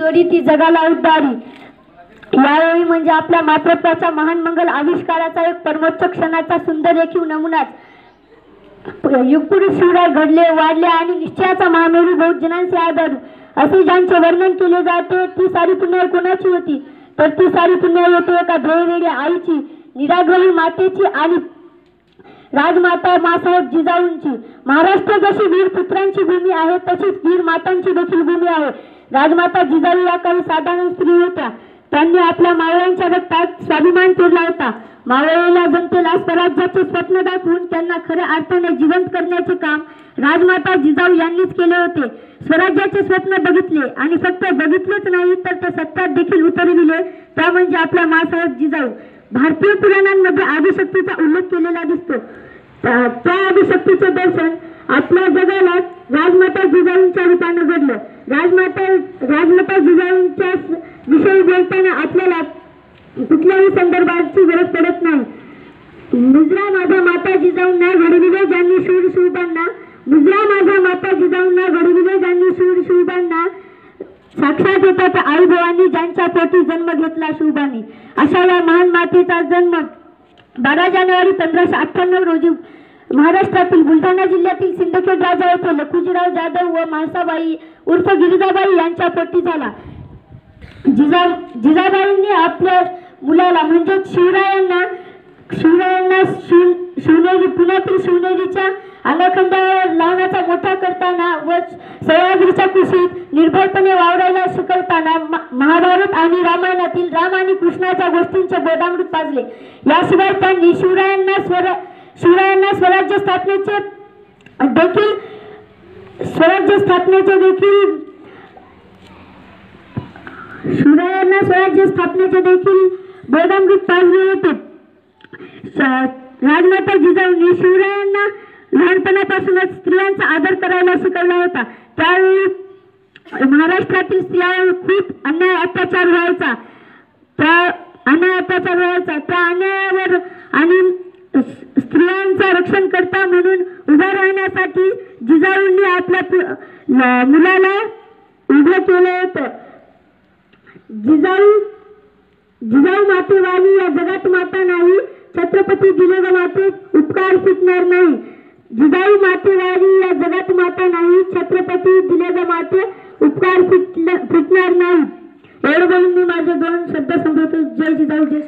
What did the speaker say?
दोरी ती जगाला उद्धारी। यावेळी म्हणजे आपल्या मातृत्वाच्या महान मंगल आविष्काराचा एक परमोच्च क्षणाचा सुंदर रेखीव नमुनाच युगपुरुष शिवराय घडले वाढले आणि निश्चयाचा महामेरू बहुत जणांचे आदर असे ज्यांचे वर्णन केले जाते ती सारी पुण्य कोणाची होती तर ती सारी पुण्य होते एका ध्येयवेड्या आईची, निराग्रही मातेची आणि राजमाता मासाहेब जिजाऊंची। महाराष्ट्र जशी वीर पुत्रांची भूमी आहे तशीच वीर मातांची देखील भूमी आहे। राजमाता जिजाऊ या काही साधारण स्त्री होत्या। त्यांनी आपल्या मावळ्यांच्या रक्तात स्वाभिमान पेरला होता। मावळलेल्या जनतेला स्वराज्याचे स्वप्न दाखवून त्यांना खऱ्या अर्थाने जिवंत करण्याचे काम राजमाता जिजाऊ यांनीच केले होते। स्वराज्याचे स्वप्न बघितले आणि फक्त बघितलेच नाही तर ते सत्यात देखील उतरविले, त्या म्हणजे आपल्या मासाहेब जिजाऊ। भारतीय पुराणांमध्ये आदिशक्तीचा उल्लेख केलेला दिसतो। त्या आदिशक्तीचे दर्शन आपल्या जगाला राजमाता जिजाऊंच्या रूपाने घडलं। राजमाता जिजाऊंच्या विषयी बोलताना आपल्याला कुठल्याही संदर्भाची गरज पडत नाही। मुजरा माझ्या माता जिजाऊंना घडविले ज्यांनी शूर शिवबांना, मुजरा माझ्या माता जिजाऊंना घडविले ज्यांनी शूर शिवबांना, साक्षात येतात आई भवानी ज्यांच्या पोटी जन्म घेतला शिवबांनी। अशा या महान मातेचा जन्म 12 जानेवारी 1598 रोजी महाराष्ट्रातील बुलढाणा जिल्ह्यातील सिंदखेड राजा येथे लखुजीराव जाधव व म्हाळसाबाई उर्फ गिरिजाबाई यांच्या पोटी झाला। जिजाबाईंनी आपल्या मुलाला म्हणजे शिवरायांना शिवनेरी पुण्यातील शिवनेरीच्या आलाखंडावर लावण्याचा मोठा करताना व सह्याद्रीच्या कुशीत निर्भयपणे वावरायला शिकवताना महाभारत आणि रामायणातील राम आणि कृष्णाच्या गोष्टींचे बोधामृत पाजले। याशिवाय त्यांनी शिवरायांना स्वराज्य स्थापनेचे देखील बोधामृत पाजले होते। राजमाता जिजाऊंनी शिवरायांना लहानपणापासूनच स्त्रियांचा आदर करायला शिकवला होता। त्यावेळी महाराष्ट्रातील स्त्रियांवर खूप अन्याय अत्याचार व्हायचा। त्या अन्यायावर आणि स्त्रियांचा रक्षण करता म्हणून उभा राहण्यासाठी जिजाऊंनी आपल्या मुलाला उभं केलं होतं। जिजाऊ मातेवाणी या जगात माता नाही, छत्रपती दिले ग माते उपकार फिटणार नाही। जिजाऊ मातेवाणी या जगात माता नाही, छत्रपती दिले ग माते उपकार फिटणार नाही। एवढं बोलून मी माझे 2 शब्द संपवतो। जय जिजाऊ जय